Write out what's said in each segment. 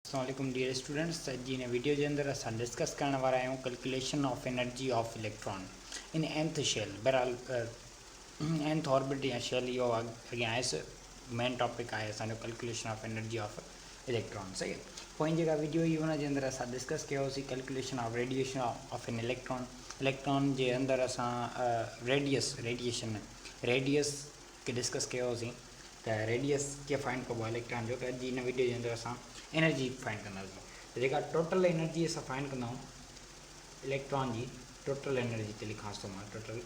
अस्सलाम dear students जी इन video के अंदर अस डिस्कस करने वाला आहियूं calculation of energy of electron in nth shell. बहरहाल nth ऑर्बिट या शेल यो अॻियां आयुसि मेन टॉपिक आहे असांजो calculation of energy of electron. सही है। पोइ जेका वीडियो हुई हुन जे अंदरि असां डिस्कस कयोसीं calculation of radiation of an electron जे अंदरि असां रेडियस के डिस्कस कयोसीं त रेडियस कीअं फाइंड कबो आहे इलेक्ट्रॉन जो। त अॼु हिन वीडियो जे अंदरि असां एनर्जी फाइंड कंदासीं। त जेका टोटल एनर्जी असां फाइंड कंदा आहियूं इलेक्ट्रॉन जी टोटल एनर्जी ते लिखांसि थो मां टोटल,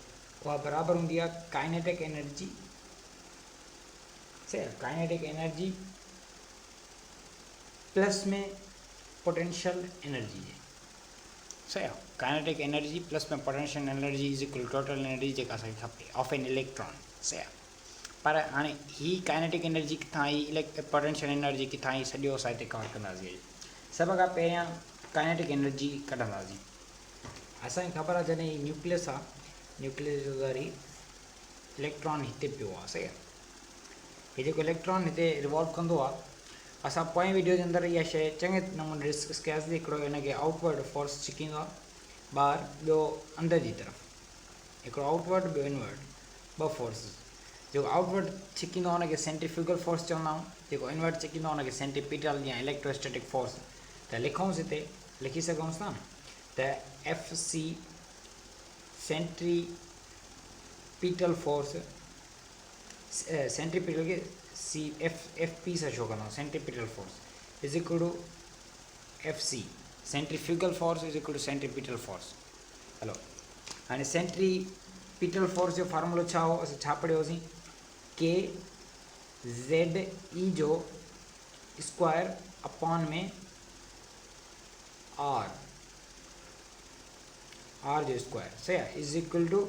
उहा बराबरि हूंदी आहे काइनेटिक एनर्जी। सही आहे। काइनेटिक एनर्जी प्लस में पोटेंशियल एनर्जी जे। सही आहे। काइनेटिक एनर्जी प्लस में potential energy is equal total energy जेका असांखे खपे ऑफ एन इलेक्ट्रॉन। सही आहे। पर हाणे ही काइनेटिक एनर्जी किथां आई, पोटेंशियल एनर्जी किथां आई, सॼो असां हिते कवर कंदासीं। सभ खां पहिरियां काइनेटिक एनर्जी कढंदासीं। असांखे ख़बर आहे जॾहिं न्यूक्लियस आहे, न्यूक्लियस जो ज़री इलेक्ट्रॉन हिते पियो आहे। सही आहे। हीउ जेको इलेक्ट्रॉन हिते रिवॉल्व कंदो आहे, असां पोएं वीडियो जे अंदरि इहा शइ चङे नमूने डिस्कस कयासीं। हिकिड़ो हिनखे आउटवर्ड फोर्स छिकींदो आहे ॿाहिरि, ॿियो अंदरि जी तरफ़। हिकिड़ो आउटवर्ड, ॿियो इनवर्ड, ॿ फोर्सिस। जेको आउटवर्ड छिकींदो आहे हुनखे सेंट्रीफ्यूगल फोर्स चवंदा आहियूं, जेको इनवर्ड छिकींदो आहे हुनखे सेंट्रीपिटल या इलेक्ट्रोस्टैटिक फोर्स। त लिखूंसि हिते, लिखी सघूं था न त F C centripetal force, centripetal खे सी एफ पी सां शो कंदा आहियूं, centripetal force is equal to F C centrifugal force is equal to centripetal force. Hello, हाणे सेंट्रीपिटल फोर्स जो फार्मूलो छा हो, असां छा पढ़ियोसीं, के ज़ेड ई जो स्क्वायर अपॉन में आर जो स्क्वायर। सही आहे। इज इक्वल टू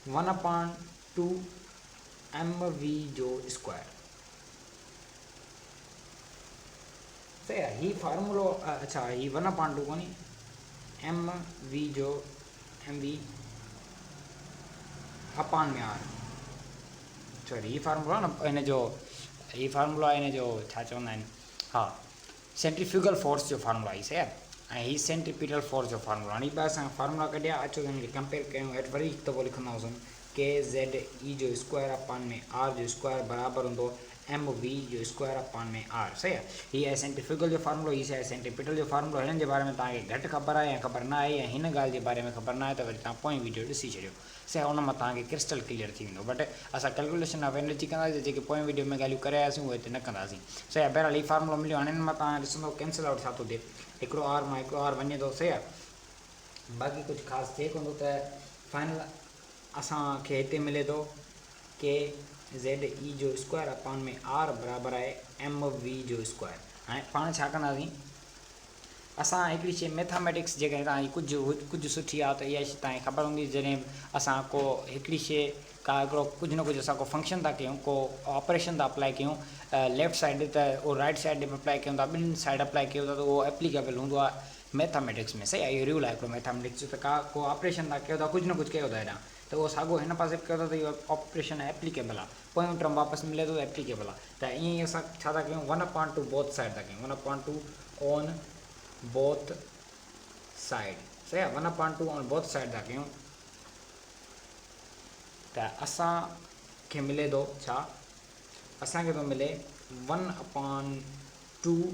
1/2 mv जो स्क्वायर। सही आहे। ही फार्मूलो अच्छा, ही 1/2 कोन्हे, mv जो mv अपॉन में आर। सॉरी, ही फार्मूलो आहे न हिन जो, ही फार्मूलो आहे हिन जो छा चवंदा आहिनि, हा, सेंट्रीफ्यूगल फोर्स जो फार्मूलो आहे। सही आहे। ऐं ही सेंट्रीपिटल फोर्स जो फार्मूलो। हाणे ॿ असां फार्मूला कढिया, अचो त हिनखे कंपेयर कयूं। हेठि वरी हिकु दफ़ो लिखंदासीं के ज़ेड ई जो स्क्वायर अपॉन में आर जो स्क्वायर बराबरि हूंदो एम वी जो स्क्वायर अपॉन में आर। सही आहे। हीअ आहे सेंट्रीफ्यूगल जो फार्मूलो, हीअ आहे सेंट्रीपिटल जो फार्मूलो। हिननि जे बारे में तव्हांखे घटि ख़बर आहे या ख़बर न आहे, या हिन ॻाल्हि जे बारे में ख़बर न आहे त वरी तव्हां पोइ वीडियो ॾिसी छॾियो। सही आहे। उन मां तव्हांखे क्रिस्टल क्लियर थी वेंदो। बट असां कैलकुलेशन ऑफ एनर्जी कंदासीं, जेके पोइ वीडियो में ॻाल्हियूं करे आयासीं उहे हिते न कंदासीं। सही आहे। बहरहाल ही फार्मूलो मिलियो। हाणे हिन मां तव्हां ॾिसंदो कैंसिल आउट छा थो थिए, हिकिड़ो आर मां हिकिड़ो आर वञे थो। सही आहे। बाक़ी कुझु ख़ासि थिए कोन थो। त फाइनल असांखे हिते मिले थो के ज़ेड ई जो स्क्वायर अपॉन में आर बराबरि आहे एम वी जो स्क्वायर। हाणे पाण छा कंदासीं, असां हिकिड़ी शइ मैथमेटिक्स जेकॾहिं तव्हांजी कुझु सुठी आहे त इहा शइ तव्हांखे ख़बर हूंदी। जॾहिं असां को हिकिड़ी शइ हिकिड़ो कुझु न कुझु असां को फंक्शन था कयूं, को ऑपरेशन था अप्लाई कयूं लेफ्ट साइड त उहो राइट साइड में अप्लाई कयूं था, ॿिन्हिनि साइड अप्लाई कयूं था, त उहो एप्लीकेबल हूंदो आहे मैथमेटिक्स में। सही आहे। इहो रूल आहे हिकिड़ो मैथमेटिक्स जो, त को ऑपरेशन था कयो था, कुझु न कुझु कयो था हेॾां, त उहो साॻियो हिन पासे कयो था त इहो ऑपरेशन एप्लीकेबल आहे, पोयों टर्म वापसि मिले थो त एप्लीकेबल आहे। त ईअं ई असां छा था कयूं, 1/2 बोथ साइड था कयूं, 1/2 ऑन बोथ साइड। सही आहे। 1/2 ऑन बोथ साइड था कयूं त असांखे मिले थो छा, असांखे थो मिले 1/2,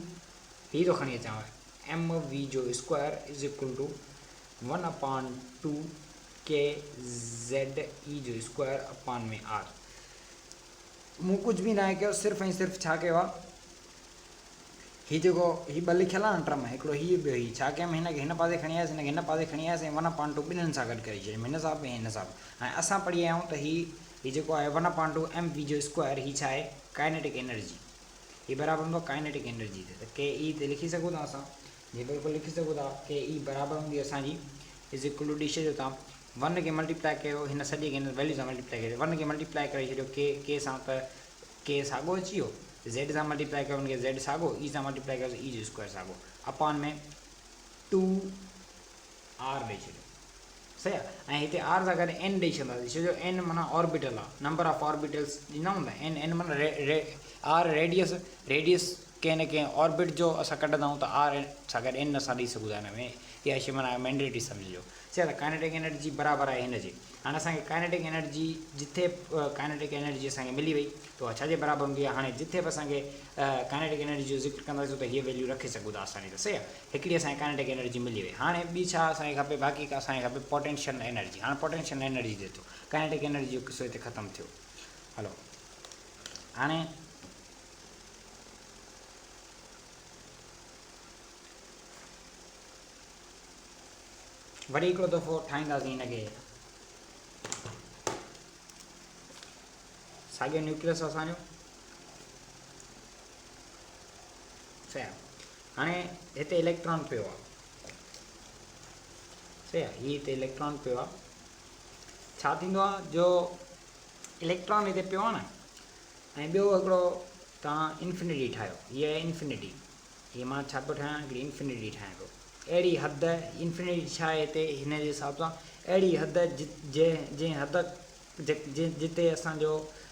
हीअ थो खणी अचांव, एम वी जो स्क्वायर इज इक्वल टू 1/2 के ज़ेड ई जो स्क्वायर अपॉन में आर। मूं कुझु बि न आहे कयो, सिर्फ़ु ऐं सिर्फ़ु छा कयो आहे, हीअ जेको हीअ ॿ लिखियल आहे न टर्म, हिकिड़ो हीअ ॿियो हीअ, छा कयमि हिनखे हिन पासे खणी आयसि, हिनखे हिन पासे खणी आयसि, ऐं 1/2 ॿिन्हिनि सां गॾु करे छॾियमि, हिन सां बि ऐं हिन सां बि। हाणे असां पढ़ी आया आहियूं त हीअ जेको आहे 1/2 एम वी जो स्क्वायर, हीअ छा आहे, काइनेटिक एनर्जी। हीअ बराबरि हूंदो काइनेटिक एनर्जी ते। त के ई ते लिखी सघूं था असां, जीअं बिल्कुलु लिखी सघूं था के ई बराबरि हूंदी असांजी इज़ इक्वल टू, ॾिसी छॾियो तव्हां, 1 खे मल्टीप्लाई कयो हिन सॼे खे हिन वैल्यू सां मल्टीप्लाई कयो, 1 खे मल्टीप्लाई करे छॾियो के सां, त के साॻियो अची वियो, ज़ेड सां मल्टीप्लाई कयो हुनखे ज़ेड साॻियो, ई सां मल्टीप्लाई कयो ई जो स्क्वायर साॻियो, अपॉन में 2 आर ॾेई छॾियो। सही आहे। ऐं हिते आर सां गॾु एन ॾेई छॾंदासीं, छो जो एन माना ऑर्बिटल आहे, नंबर ऑफ ऑर्बिटल्स ॾिना हूंदा, एन माना आर रेडियस कंहिं न कंहिं ऑर्बिट जो असां कढंदा त आर सां गॾु एन असां ॾेई सघूं था हिन में, इहा शइ माना मैंडेटरी सम्झिजो। चए त काइनेटिक एनर्जी बराबरि आहे हिन जे। हाणे असांखे काइनेटिक एनर्जी जिथे काइनेटिक एनर्जी असांखे मिली वई त उहा छाजे बराबरि हूंदी आहे। हाणे जिथे बि असांखे काइनेटिक एनर्जी जो ज़िक्र कंदासीं त हीअ वैल्यू रखे सघूं था आसानी सां, सही आहे। हिकिड़ी असांखे काइनेटिक एनर्जी मिली वई। हाणे ॿी छा असांखे खपे, बाक़ी का असांखे खपे पोटेंशियल एनर्जी। हाणे पोटेंशियल एनर्जी ते अचो, काइनेटिक एनर्जी जो किसो हिते ख़तमु थियो। हलो हाणे वरी हिकिड़ो दफ़ो ठाहींदासीं हिनखे, साॻियो न्यूक्लियस असांजो, सही आहे। हाणे हिते इलेक्ट्रॉन पियो आहे, सही आहे, हीअ हिते इलेक्ट्रॉन पियो आहे। छा थींदो आहे जो इलेक्ट्रॉन हिते पियो आहे न, ऐं ॿियो हिकिड़ो तव्हां इंफिनिटी ठाहियो, हीअ आहे इंफिनिटी, हीअ मां छा पियो ठाहियां, हिकिड़ी इंफिनिटी ठाहियां पियो। अहिड़ी हद इंफिनिटी छा आहे हिते हिन जे हिसाब सां, अहिड़ी हद जंहिं हद जिते असांजो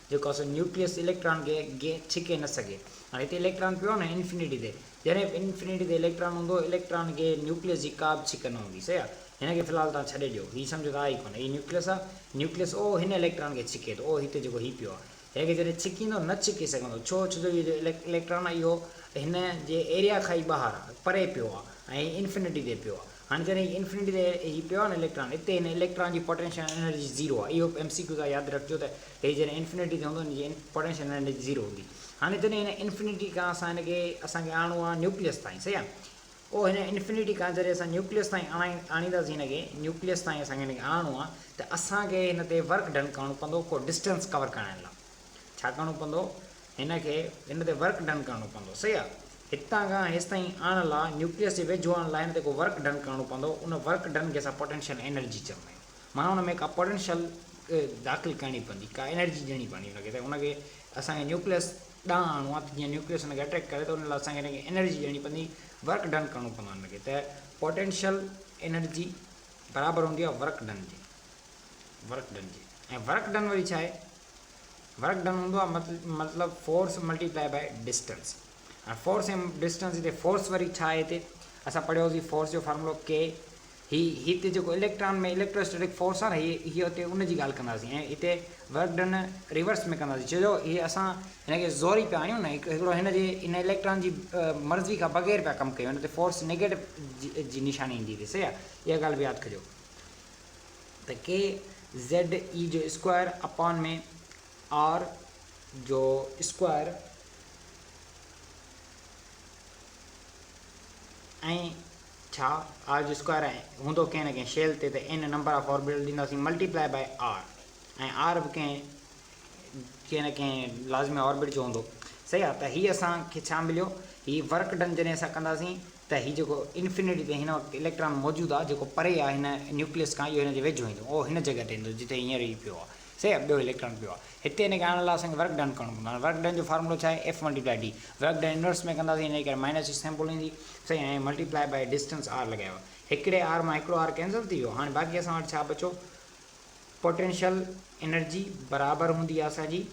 जेको असां न्यूक्लियस इलेक्ट्रॉन खे छिके न सघे। हाणे हिते इलेक्ट्रॉन पियो आहे न इंफिनिटी ते, जॾहिं इंफिनिटी ते इलेक्ट्रॉन हूंदो, इलेक्ट्रॉन खे न्यूक्लियस जी का बि छिक न हूंदी, सही आहे। हिनखे फ़िलहालु तव्हां छॾे ॾियो, हीअ सम्झो था ई कोन्हे, हीअ न्यूक्लियस आहे, न्यूक्लियस ओ हिन इलेक्ट्रॉन खे छिके थो, ओ हिते जेको हीअ पियो आहे, हिनखे जॾहिं छिकींदो न छिके सघंदो, छो जो इहो जो इलेक्ट्रॉन आहे इहो हिन जे एरिया खां ई ॿाहिरि आहे, परे पियो आहे ऐं इंफिनिटी ते पियो आहे। हाणे जॾहिं इंफिनिटी ते हीअ पियो आहे न इलेक्ट्रॉन, हिते हिन इलेक्ट्रॉन जी पोटेंशियल एनर्जी ज़ीरो आहे। इहो MCQ सां यादि रखिजो त हीअ जॾहिं इंफिनिटी ते हूंदो, हिन जी पोटेंशियल एनर्जी ज़ीरो हूंदी। हाणे जॾहिं हिन इंफिनिटी खां असांखे आणिणो आहे न्यूक्लियस ताईं, सही आहे। ओ हिन इंफिनिटी खां जॾहिं असां न्यूक्लियस ताईं आणींदासीं हिनखे, न्यूक्लियस ताईं असांखे हिनखे आणिणो आहे त असांखे हिन ते वर्क डन करिणो पवंदो, को डिस्टेंस कवर करण लाइ। छा करिणो पवंदो, हिनखे हिन ते वर्क डन करिणो पवंदो, सही आहे। हितां खां हेसि ताईं आणण लाइ, न्यूक्लियस जे वेझो आणण लाइ हिन ते को वर्क डन करिणो पवंदो। उन वर्क डन खे असां पोटेंशियल एनर्जी चवंदा आहियूं। माना हुन में का पोटेंशियल दाख़िल करणी पवंदी, का एनर्जी ॾियणी पवंदी हुनखे, त हुनखे असांखे न्यूक्लियस ॾांहुं आणणो आहे, त जीअं न्यूक्लियस हुनखे अट्रैक्ट करे त हुन लाइ असांखे हिनखे एनर्जी ॾियणी पवंदी, वर्क डन करिणो पवंदो हुनखे। त पोटेंशियल एनर्जी बराबरि हूंदी आहे वर्क डन जे, ऐं वर्क डन वरी छा आहे, वर्क डन हूंदो आहे मतिलबु फोर्स मल्टीप्लाई बाय डिस्टेंस। ऐं फोर्स ऐं डिस्टेंस हिते फोर्स वरी छा आहे, हिते असां पढ़ियोसीं फोर्स जो फार्मूलो के, हिते जेको इलेक्ट्रॉन में इलेक्ट्रोस्टैटिक फोर्स आहे न, हीअ हुते उनजी ॻाल्हि कंदासीं। ऐं हिते वर्क डन रिवर्स में कंदासीं, छो जो हीअ असां हिनखे ज़ोरी पिया आहियूं न, हिकिड़ो हिन इलेक्ट्रॉन जी मर्ज़ी खां बग़ैर पिया कमु कयूं, हिन ते फोर्स नेगेटिव जी निशानी ईंदी हुई, सही आहे। इहा ॻाल्हि बि यादि कजो त KZE जो स्क्वायर अपॉन में R जो स्क्वायर ऐं छा R जो स्क्वायर हूंदो कंहिं न कंहिं शेल ते, त N नंबर ऑफ ऑर्बिटल ॾींदासीं मल्टीप्लाई बाय R, ऐं R बि कंहिं न कंहिं लाज़मी ऑर्बिट जो हूंदो, सही आहे। त हीअ असांखे छा मिलियो, हीअ वर्क डन जॾहिं असां कंदासीं त हीअ जेको इंफिनिटी ते हिन वक़्तु इलेक्ट्रॉन मौजूदु आहे, जेको परे आहे हिन न्यूक्लियस खां, इहो हिन जे वेझो ईंदो, उहो हिन जॻह ते ईंदो जिते हींअर ई पियो आहे, सही आहे। ॿियो इलेक्ट्रॉन पियो आहे हिते, हिनखे आणण लाइ असांखे वर्क डन करिणो पवंदो। वर्क डन जो फार्मूलो छा आहे, F multiply D। Work done inverse में कंदासीं, हिन करे माइनस जी सैम्पल ईंदी, सही, ऐं मल्टीप्लाई बाय डिस्टेंस R लॻायो। हिकिड़े R मां हिकिड़ो R कैंसिल थी वियो। हाणे बाक़ी असां वटि छा बचो, पोटेंशियल एनर्जी बराबरि हूंदी आहे असांजी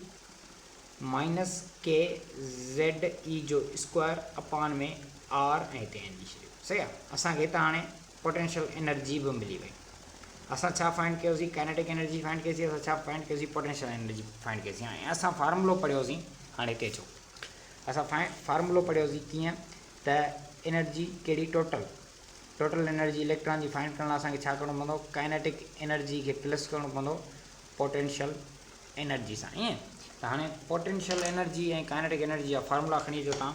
माइनस KZE जो स्क्वायर अपॉन में R ऐं हिते N जी छॾियो, सही आहे। असांखे हितां हाणे पोटेंशियल एनर्जी बि मिली वई। असां छा फाइंड कयोसीं, काइनेटिक एनर्जी फाइंड कयोसीं, असां छा फाइंड कयोसीं, पोटेंशियल एनर्जी फाइंड कयोसीं। ऐं असां फार्मूलो पढ़ियोसीं, हाणे हिते अचो, असां फार्मूलो पढ़ियोसीं कीअं त एनर्जी कहिड़ी, टोटल एनर्जी इलेक्ट्रॉन जी फाइंड करण लाइ असांखे छा करिणो पवंदो, काइनेटिक एनर्जी खे प्लस करिणो पवंदो पोटेंशियल एनर्जी सां, ईअं। त हाणे पोटेंशियल एनर्जी ऐं काइनेटिक एनर्जी जा फार्मूला खणी अचो तव्हां,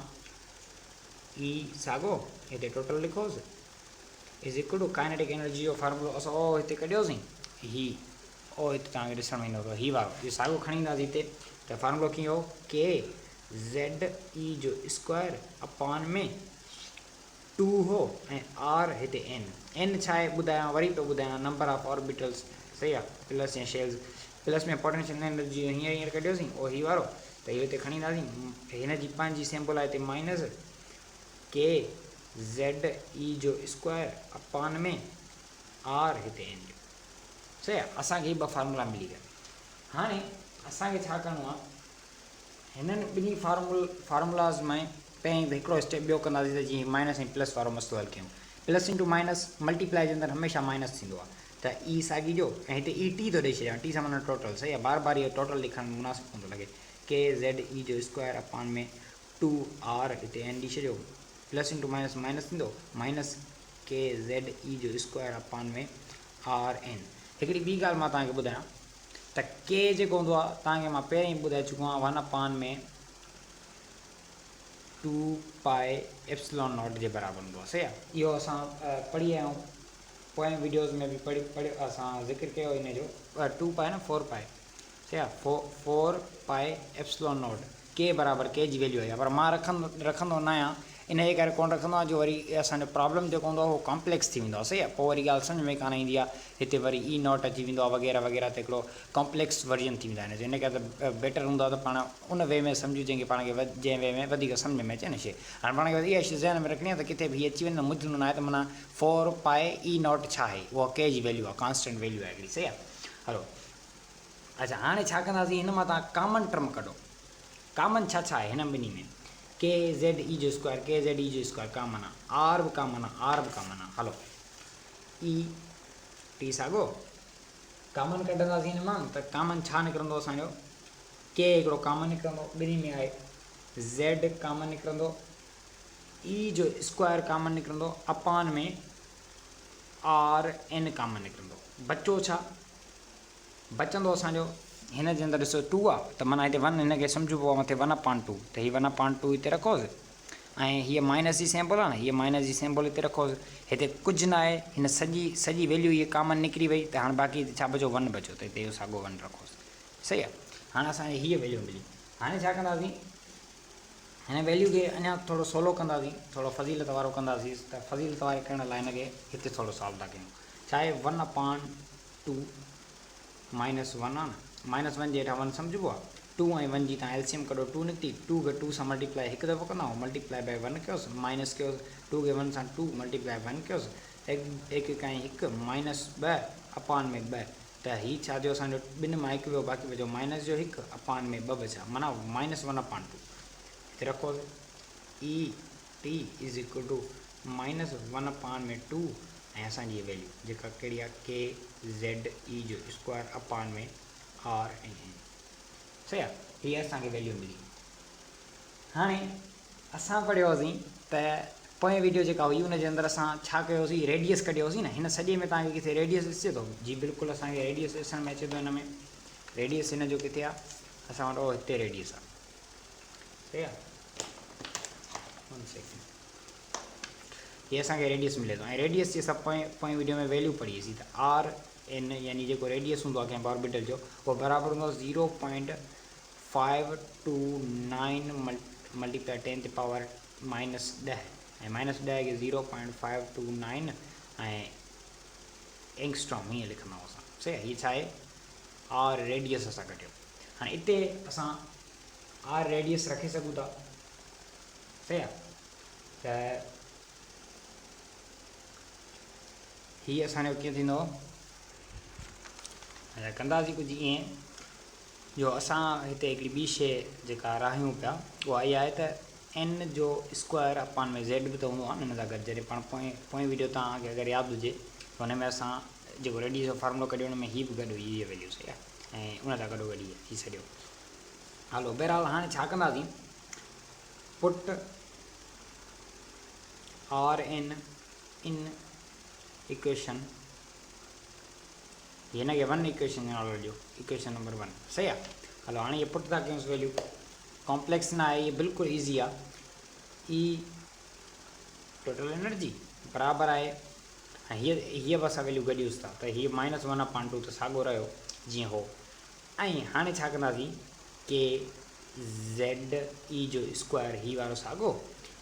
ई साॻो हिते टोटल लिखोसि is equal to kinetic energy जो फार्मूलो असां ओ हिते कढियोसीं, ओ हिते तव्हांखे ॾिसण में ईंदो अथव, हीअ वारो, इहो साॻियो खणी ईंदासीं हिते। त फार्मूलो कीअं हो, KZE जो स्क्वायर अपॉन में 2 हो, ऐं R हिते N छा आहे ॿुधायां, वरी पियो ॿुधायां, नंबर ऑफ ऑर्बिटल्स, सही आहे, प्लस या शेल्स, प्लस में पोटेंशियल एनर्जी हींअर कढियोसीं, ओ हीअ वारो, त इहो हिते खणी ईंदासीं। हिन जी पंहिंजी सैम्पल आहे हिते माइनस KZE जो स्क्वायर अपॉन में R हिते N जो, सही आहे। असांखे हीअ ॿ फार्मूला मिली विया। हाणे असांखे छा करिणो आहे, हिननि ॿिन्ही फार्मूलाज़ में पहिरीं हिकिड़ो स्टेप ॿियो कंदासीं त जीअं माइनस ऐं प्लस वारो मसलो हल कयूं। प्लस इंटू माइनस मल्टीप्लाई जे अंदरि हमेशह माइनस थींदो आहे त ई साॻी जो ऐं हिते ई टी थो ॾेई छॾियां, टी सां माना टोटल सही आहे, बार बार इहो टोटल लिखणु मुनासिबु कोन थो लॻे। के ज़ेड ई जो स्क्वायर अपान में 2r हिते एन ॾेई छॾियो, प्लस इंटू माइनस माइनस थींदो, माइनस के ज़ेड ई जो स्क्वायर अपान में आर एन। हिकिड़ी ॿी ॻाल्हि मां तव्हांखे ॿुधायां त के जेको हूंदो आहे तव्हांखे मां पहिरीं ॿुधाए चुको आहियां 1 अपान में 2 पाए एप्सिलॉन नॉट जे बराबरि हूंदो आहे सही आहे। इहो असां पढ़ी आया आहियूं, पोइ वीडियोज़ में बि पढ़ी असां ज़िक्र कयो इन जो 2 पाए न 4 पाए सही आहे, 4 पाए एप्सिलॉन नॉट के बराबरि के जी वैल्यू आहे, पर मां रखंदो न आहियां, इन जे करे कोन रखंदो आहियां जो वरी असांजो प्रॉब्लम जेको हूंदो आहे उहो कॉम्प्लेक्स थी वेंदो आहे सही आहे, पोइ वरी ॻाल्हि सम्झ में कान ईंदी आहे, हिते वरी ई नॉट अची वेंदो आहे वग़ैरह वग़ैरह, त हिकिड़ो कॉम्प्लेक्स वर्जन थी वेंदा आहिनि। इन करे त बेटर हूंदो आहे त पाण उन वे में सम्झूं जंहिंखे पाण खे जंहिं वे में वधीक सम्झ में अचे न शइ। हाणे पाण खे इहा शइ ज़हन में रखणी आहे त किथे बि अची वञे न मुद्दो न आहे त माना 4 पाए ई नॉट छा आहे, उहा के जी वैल्यू आहे, कॉन्स्टेंट वैल्यू आहे हिकिड़ी सही आहे। हलो अच्छा, हाणे छा कंदासीं, हिन मां तव्हां कॉमन टर्म कढो, कॉमन छा छा आहे हिन ॿिन्ही में, के ज़ेड ई जो स्क्वायर, के ज़ेड ई जो स्क्वायर कॉमन आहे, आर बि कॉमन आहे, आर बि कॉमन आहे। हलो ई टी साॻो कॉमन कढंदासीं हिन मां त कॉमन छा निकिरंदो असांजो, के हिकिड़ो कॉमन निकिरंदो, ॿिन्ही में आहे ज़ेड कॉमन निकिरंदो, ई जो स्क्वायर कॉमन निकिरंदो, अपान में आर एन कॉमन निकिरंदो। बचो छा बचंदो असांजो, हिन जे अंदरि ॾिसो 2 आहे त माना हिते 1 हिनखे सम्झिबो आहे मथे 1/2, त हीअ 1/2 हिते रखोसि, ऐं हीअ माइनस जी सिंबल आहे न, हीअ माइनस जी सिंबल हिते रखोसि, हिते कुझु न आहे, हिन सॼी वैल्यू हीअ कॉमन निकिरी वई, त हाणे बाक़ी छा बचो 1 बचो, त हिते इहो साॻो 1 रखोसि सही आहे। हाणे असांखे हीअ वैल्यू मिली, हाणे छा कंदासीं, हिन वैल्यू खे अञा थोरो सवलो कंदासीं, थोरो फज़ीलत वारो कंदासीं, त फज़ीलत वारे करण लाइ हिनखे हिते थोरो सॉल्व था कयूं। छा आहे 1/2 -1 आहे न, -1 जे हेठां 1 सम्झिबो आहे, 2 ऐं 1 जी तव्हां एलसीएम कढो, 2 निकिती, 2 खे 2 सां मल्टीप्लाई हिकु दफ़ो कंदा, मल्टीप्लाई बाय 1 कयोसि, माइनस कयोसि, 2 खे 1 सां 2 मल्टीप्लाई 1 कयोसि, 1 ऐं 1 -2 अपान में 2, त हीअ छा थियो असांजो, ॿिनि मां हिकु वियो, बाक़ी बचो माइनस जो 1 अपान में 2 बचा, माना -1/2 हिते रखोसि, E T is equal to -1/2, ऐं असांजी हीअ वैल्यू जेका कहिड़ी आहे, के ज़ेड ई जो स्क्वायर अपान में आर एन एन सही आहे, हीअ असांखे वैल्यू मिली। हाणे असां पढ़ियोसीं त पोइ वीडियो जेका हुई उनजे अंदरि असां छा कयोसीं, रेडियस कढियोसीं न, हिन सॼे में तव्हांखे किथे रेडियस ॾिसे थो, जी बिल्कुलु असांखे रेडियस ॾिसण में अचे थो, हिन में रेडियस हिन जो किथे आहे, असां वटि हिते रेडियस आहे सही आहे, 1 सेकेंड, ये असांखे रेडियस मिले थो, ऐं रेडियस जी असां पोइ वीडियो में वैल्यू पढ़ीसीं त आर एन यानी जेको रेडियस हूंदो आहे कंहिं ऑर्बिटल जो, उहो बराबरि हूंदो 0.529 मल्टीप्लाई 10 पावर -10, ऐं -10 खे 0.529 ऐं एंगस्ट्रॉम हीअं लिखंदा आहियूं असां सही आहे। हीअ छा आहे, आर रेडियस असां कढियो। हाणे हिते असां आर रेडियस रखे सघूं था सही आहे, त हीअ असांजो कीअं थींदो, कंदासीं कुझु ईअं जो असां हिते हिकिड़ी ॿी शइ जेका राहियूं पिया उहा इहा आहे त एन जो स्क्वायर अपान में ज़ेड बि त हूंदो आहे न हिन सां गॾु, जॾहिं पाण पोइ वीडियो तव्हांखे अगरि यादि हुजे त हुन में असां जेको रेडियस जो फार्मूलो कढियो हुन में हीअ बि गॾु हुई हीअ वैल्यू सही आहे, ऐं उन सां गॾो गॾु थी सॼो। हलो बहरहाल हाणे छा कंदासीं, पुट आर एन इन इक्वेशन, हिनखे 1 इक्वेशन जो नालो ॾियो, इक्वेशन नंबर 1 सही आहे। हलो हाणे इहे पुट था कयूंसि वैल्यू, कॉम्प्लेक्स न आहे, इहे बिल्कुलु ईज़ी आहे, ई टोटल एनर्जी बराबरि आहे, ऐं हीअ बि असां वैल्यू गॾियूंसि था, त हीअ -1/2 त साॻियो रहियो जीअं हो। ऐं हाणे छा कंदासीं, के ज़ेड ई जो स्क्वायर हीअ वारो साॻियो,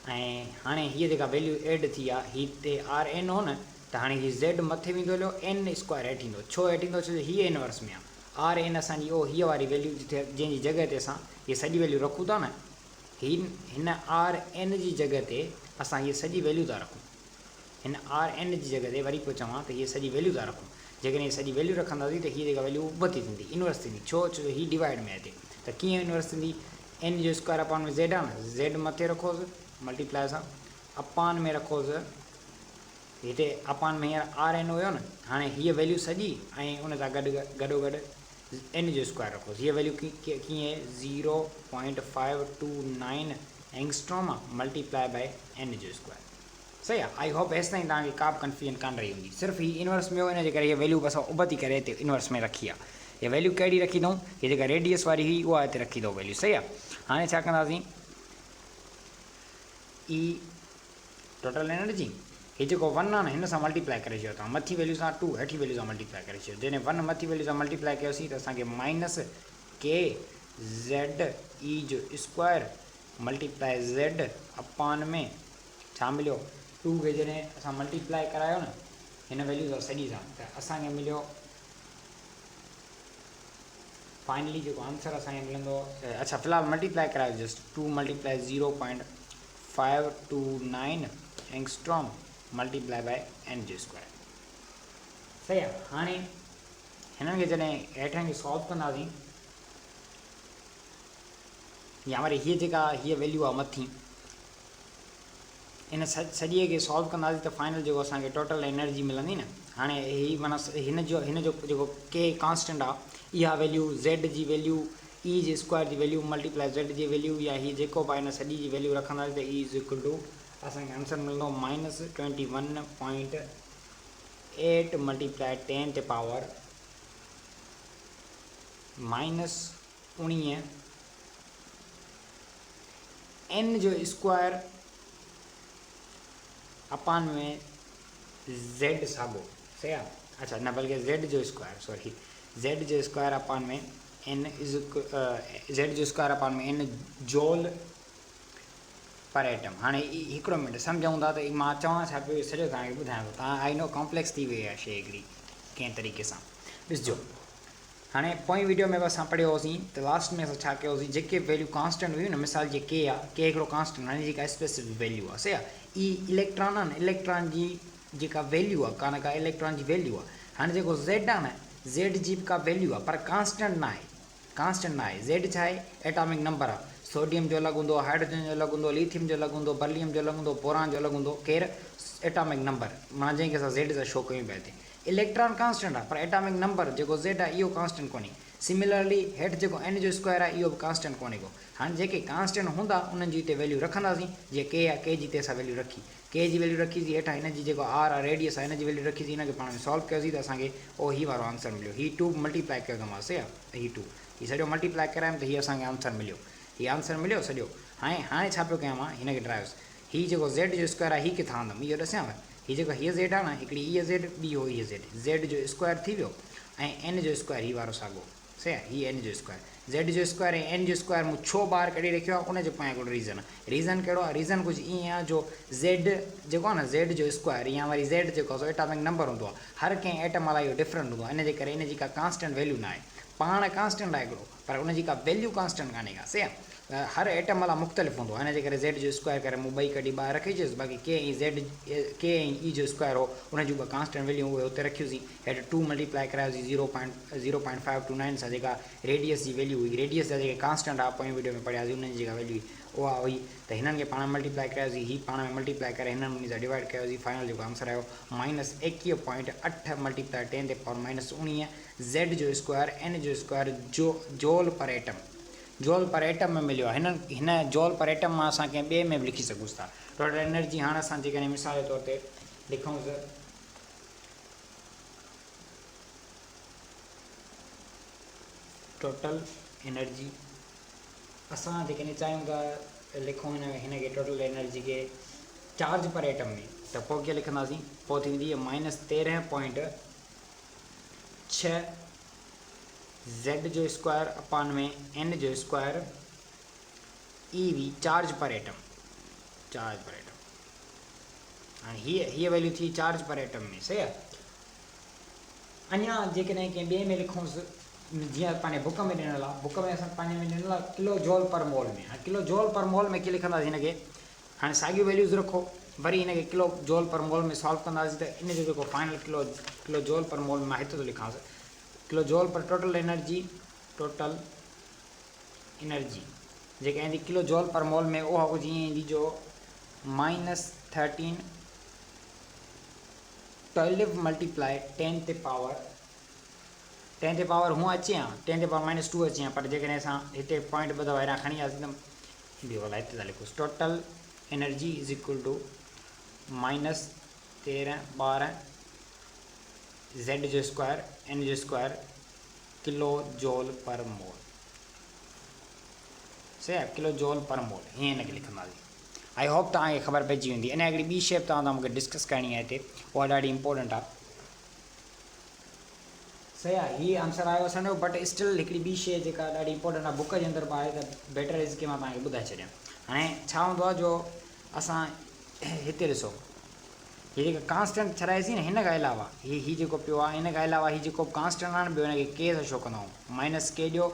ऐं हाणे हीअ जेका वैल्यू एड थी आहे, हिते आर एन हो न, त हाणे हीअ ज़ेड मथे वेंदो हलियो, एन स्क्वायर हेठि ईंदो, छो हेठि ईंदो, छो हीअ इनवर्स में आहे, आर एन असांजी हीअ वारी वैल्यू जिथे जंहिंजी जॻह ते असां हीअ सॼी वैल्यू रखूं था न, हिन आर एन जी जॻह ते असां हीअ सॼी वैल्यू था रखूं, हिन आर एन जी जॻह ते वरी पोइ चवां त हीअ सॼी वैल्यू था रखूं, जेकॾहिं हीअ सॼी वैल्यू रखंदासीं त हीअ जेका वैल्यू उबती थींदी, इनवर्स थींदी, छो हीअ डिवाइड में आहे हिते, त कीअं इनवर्स थींदी, एन जो स्क्वायर अपान में ज़ेड आहे न, ज़ेड मथे रखोसि, मल्टीप्लाई सां अपान में रखोसि हिते अपान में हींअर आर एन हुयो न, हाणे हीअ वैल्यू सॼी ऐं उन सां गॾोगॾु एन जो स्क्वायर रखोसि। हीअ वैल्यू कीअं 0.529 एंगस्ट्रॉम मल्टीप्लाई बाय एन जो स्क्वायर। सही आहे। आई होप हेसि ताईं तव्हांखे का बि कंफ्यूजन कान रही हूंदी। सिर्फ़ु ही इनवर्स में हो, इन जे करे हीअ वैल्यू बसि उबती करे हिते इनवर्स में रखी आहे। हीअ वैल्यू कहिड़ी रखी अथऊं, हीअ जेका रेडियस वारी हुई उहा हिते रखी अथऊं वैल्यू। सही आहे। हाणे छा कंदासीं, ई टोटल एनर्जी ये जो 1 आहे न हिन सां मल्टीप्लाई करे छॾियो तव्हां, मथी वैल्यू सां 2 हेठी वैल्यू सां मल्टीप्लाई करे छॾियो। जॾहिं 1 मथी वैल्यू सां मल्टीप्लाई कयोसीं त असांखे माइनस के ज़ेड ई जो स्क्वायर मल्टीप्लाई ज़ेड अपान में छा मिलियो 2 खे जॾहिं असां मल्टीप्लाई करायो न हिन वैल्यू सां सॼी सां त असांखे मिलियो फाइनली जेको आंसर असांखे मिलंदो। अच्छा फ़िलहाल मल्टीप्लाई करायो just 2 multiply 0.529 angstrom multiply by n जो स्क्वायर। सही आहे। हाणे हिननि खे जॾहिं हेठनि खे सॉल्व कंदासीं या वरी हीअ जेका हीअ वैल्यू आहे मथी इन सॼीअ खे सॉल्व कंदासीं त फाइनल जेको असांखे टोटल एनर्जी मिलंदी न। हाणे ही माना हिन जो जेको के कांस्टेंट आहे इहा वैल्यू ज़ेड जी वैल्यू ई जे स्क्वायर जी वैल्यू मल्टीप्लाई ज़ेड जी वैल्यू या हीअ जेको बि आहे हिन सॼी जी वैल्यू रखंदासीं त ई इज़ इक्वल टू असांखे आंसर मिलंदो -21.8 मल्टीप्लाई 10 ते पावर -19 एन जो स्क्वायर अपान में ज़ेड साॻियो। सही आहे। अच्छा न बल्कि ज़ेड जो स्क्वायर सॉरी ज़ेड जो स्क्वायर अपान में एन इज़ ज़ेड जो स्क्वायर अपान में एन जॉल पर एटम। हाणे हिकिड़ो मिनट सम्झूं था त मां चवां छा पियो सॼो तव्हांखे ॿुधायां थो। तव्हां आई नो कॉम्प्लेक्स थी वई आहे शइ हिकिड़ी कंहिं तरीक़े सां। ॾिसजो हाणे पोइ वीडियो में बि असां पढ़ियो होसीं त लास्ट में असां छा कयोसीं, जेके वैल्यू कांस्टेंट हुयूं न, मिसाल जे के आहे के हिकिड़ो कांस्टेंट हाणे जेका स्पेसिफिक वैल्यू आहे। सही आहे। ई इलेक्ट्रॉन आहे न, इलेक्ट्रॉन जी जेका वैल्यू आहे का इलेक्ट्रॉन जी वैल्यू आहे। हाणे जेको ज़ेड आहे न ज़ेड जी बि का वैल्यू आहे पर कांस्टेंट न आहे, कांस्टेंट न आहे। ज़ेड छा आहे एटॉमिक नंबर आहे। सोडियम जो अलॻि हूंदो, हाइड्रोजन जो अलॻि हूंदो, लिथियम जो अलॻि हूंदो, बर्लियम जो अलॻि हूंदो, बोरान जो अलॻि हूंदो। केरु एटॉमिक नंबर माना जंहिंखे असां ज़ेड सां शो कयूं पिया हिते। इलेक्ट्रॉन कांस्टेंट आहे पर एटॉमिक नंबर जेको ज़ेड आहे इहो कांस्टेंट कोन्हे। सिमिलरली हेठि जेको एन जो स्क्वायर आहे इहो बि कांस्टेंट कोन्हे को। हाणे जेके कांस्टेंट हूंदा उन्हनि जी हिते वैल्यू रखंदासीं। जीअं के आहे के जी हिते असां वैल्यू रखी, के जी वैल्यू रखीसीं, हेठां हिन जी जेको आर आहे रेडियस आहे हिन जी वैल्यू रखीसीं, हिन खे पाण में सॉल्व कयोसीं त असांखे ओ ही वारो आंसर मिलियो। ही 2 मल्टीप्लाई कयो मां। सही आहे। ही 2 ही सॼो मल्टीप्लाई करायमि त हीअ असांखे आंसर मिलियो। हीअ आंसर मिलियो सॼो। हाणे छा पियो कयां मां हिन खे ड्राइवस हीअ जेको ज़ेड जो स्क्वायर आहे हीअ किथां आंदुमि इहो ॾिसांव। हीअ जेको हीअ ज़ेड आहे न हिकिड़ी हीअ ज़ेड ॿी हो हीअ ज़ेड, ज़ेड जो स्क्वायर थी वियो ऐं एन जो स्क्वायर हीअ वारो साॻियो। सही आहे। हीअ एन जो स्क्वायर ज़ेड जो स्क्वायर ऐं एन जो स्क्वायर मूं छो ॿाहिरि कढी रखियो आहे उनजो पोयां हिकिड़ो रीज़न आहे। रीज़न कहिड़ो आहे, रीज़न कुझु ईअं आहे जो ज़ेड जेको आहे न ज़ेड जो स्क्वायर या वरी ज़ेड जेको आहे एटॉमिक नंबर हूंदो आहे, हर कंहिं एटम वाला इहो डिफरेंट हूंदो आहे। इन जे करे इन जी का कांस्टेंट वैल्यू न आहे। पाण कांस्टेंट आहे हिकिड़ो पर उनजी का वैल्यू कांस्टेंट कान्हे का। सही आहे। हर एटम वाला मुख़्तलिफ़ हूंदो आहे। इन जे करे ज़ेड जो स्क्वायर करे मूं ॿई कढी ॿाहिरि रखी छॾियोसि। बाक़ी के ऐं ज़ेड के ऐं ई जो स्क्वायर हो उन जूं ॿ कांस्टेंट वैल्यू उहे हुते रखियोसीं। हेठि 2 मल्टीप्लाई करायोसीं 0.529 सां जेका रेडियस जी वैल्यू हुई, रेडियस जा जेके कांस्टेंट आहे पोइ वीडियो में पढ़ियासीं उन्हनि जी जेका वैल्यू उहा हुई त हिननि खे पाण मल्टीप्लाई कयोसीं। ही पाण में मल्टीप्लाई करे हिननि सां डिवाइड कयोसीं। फाइनल जेको आंसर आयो -21.8 मल्टीप्लाई 10 ते पावर -19 ज़ेड जो स्क्वायर एन जो स्क्वायर जॉल पर एटम, जॉल पर एटम में मिलियो आहे। हिन जॉल पर एटम मां असां कंहिं ॿिए में बि लिखी सघूं था। टोटल एनर्जी हाणे असां जेकॾहिं मिसाल जे तौर ते लिखूं त टोटल एनर्जी असां जेकॾहिं चाहियूं था लिखूं हिन खे टोटल एनर्जी खे चार्ज पर एटम में त पोइ कीअं लिखंदासीं, पोइ थी वेंदी -13.6 ज़ेड जो स्क्वायर अपान में एन जो स्क्वायर ई वी चार्ज पर एटम, चार्ज पर एटम। हाणे हीअ वैल्यू थी चार्ज पर एटम में। सही आहे। अञा जेकॾहिं कंहिं ॿिए में लिखूंसि जीअं पंहिंजे बुक में ॾिनल आहे, बुक में असां पंहिंजे में ॾिनल आहे किलो जॉल पर मोल में। हाणे किलो जॉल पर मोल में कीअं लिखंदासीं हिन खे, हाणे साॻियूं वैल्यूज़ रखो वरी हिन खे किलो जॉल पर मोल में सॉल्व कंदासीं त इन जो जेको फाइनल किलो जॉल पर मोल मां हिते थो लिखांसि किलो जॉल पर टोटल एनर्जी जेका ईंदी किलो जॉल पर मोल में उहा जीअं ईंदी जो -13 12 मल्टीप्लाई 10 ते पावर हूँ अचे हाँ 10 ते पावर -2 अचे हाँ पर जेकॾहिं असां हिते पॉइंट ॿ दफ़ा हेॾां खणी वियासीं त ॿियो अलाए हिते था लिखोसि total energy is equal to -13 12 Z जो स्क्वायर N जो स्क्वायर किलो जोल पर मोल सही आहे किलो जोल पर मोल हीअं हिनखे लिखंदासीं। आई होप तव्हांखे ख़बर पइजी वेंदी। अञा हिकिड़ी ॿी शेप तव्हां मूंखे डिस्कस करणी आहे हिते उहा ॾाढी इंपॉर्टेंट आहे। सही आहे हीअ आंसर आयो असांजो बट स्टिल हिकिड़ी ॿी शइ जेका ॾाढी इंपॉर्टेंट आहे बुक जे अंदरि बि आहे त बेटर इज़ की मां तव्हांखे ॿुधाए छॾियां। हाणे छा हूंदो आहे जो असां हिते ॾिसो हीअ जेका कांस्टेंट छॾाईसीं न हिन खां अलावा हीअ जेको पियो आहे हिन खां अलावा हीअ जेको कांस्टेंट आहे न ॿियो हिनखे के सां शो कंदा आहियूं -k ॾियो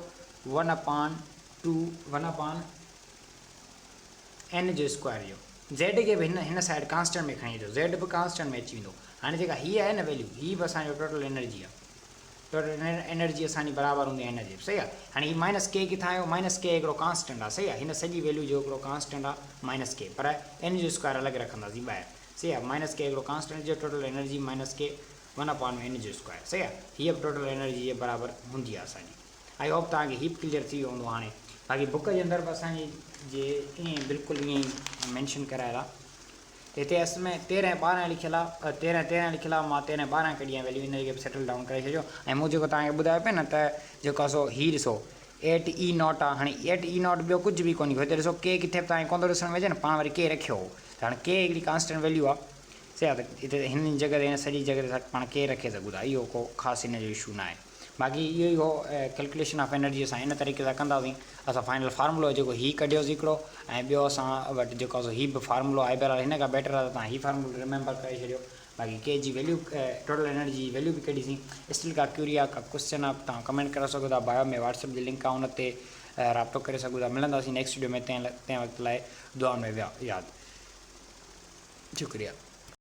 1/2 N जो स्क्वायर ॾियो Z खे बि हिन साइड कांस्टेंट में खणी अचो Z बि कांस्टेंट में अची वेंदो। हाणे जेका हीअ आहे न वैल्यू हीअ बि असांजो टोटल एनर्जी आहे टोटल एनर्जी असांजी बराबरि हूंदी आहे हिन जे सही आहे। हाणे हीअ -k किथां आयो -k हिकिड़ो कांस्टेंट आहे सही आहे हिन सॼी वैल्यू जो हिकिड़ो कांस्टेंट आहे -k पर N जो स्क्वायर अलॻि रखंदासीं ॿाहिरि सही आहे -k हिकिड़ो कांस्टेंट जो टोटल एनर्जी -k 1/n जो स्क्वायर सही आहे हीअ बि टोटल एनर्जी जे बराबरि हूंदी आहे असांजी। आई होप तव्हांखे हीअ क्लियर थी वियो हूंदो। हाणे बाक़ी बुक जे अंदरि बि असांजी जे ईअं बिल्कुलु ईअं ई मैंशन करायल आहे हिते अस में 13-12 लिखियल आहे 13 लिखियल आहे मां 13-12 कढी आहे वैल्यू हिन खे बि सेटल डाउन करे छॾियो। ऐं मूं जेको तव्हांखे ॿुधायो पियो न त जेको आहे सो हीअ ॾिसो 8E0 आहे। हाणे 8E0 ॿियो कुझु बि कोन्हे हिते ॾिसो के किथे बि तव्हांखे कोन थो ॾिसण में अचे न पाण वरी के रखियो हो त हाणे के हिकिड़ी कांस्टेंट वैल्यू आहे सही आहे त हिते हिन जॻह ते हिन सॼी जॻह ते पाण के रखे सघूं था इहो को ख़ासि हिन जो इशू न आहे। बाक़ी इहो ई हो कैलकुलेशन ऑफ एनर्जी असां इन तरीक़े सां कंदासीं। असां फाइनल फार्मूलो जेको हीअ कढियोसीं हिकिड़ो ऐं ॿियो असां वटि जेको आहे हीअ बि फार्मूलो आहे बहरहाल हिन खां बेटर आहे त तव्हां हीअ फार्मूलो रिमेंबर करे छॾियो। बाक़ी के जी वैल्यू टोटल एनर्जी जी वैल्यू बि कढीसीं। स्टिल का क्यूरी आहे का क्वेश्चन आहे तव्हां कमेंट करे सघो था बायो में व्हाट्सअप जी लिंक आहे उन ते राब्तो करे सघो था। मिलंदासीं नेक्स्ट वीडियो में तंहिं वक़्तु लाइ दुआ में यादि शुक्रिया।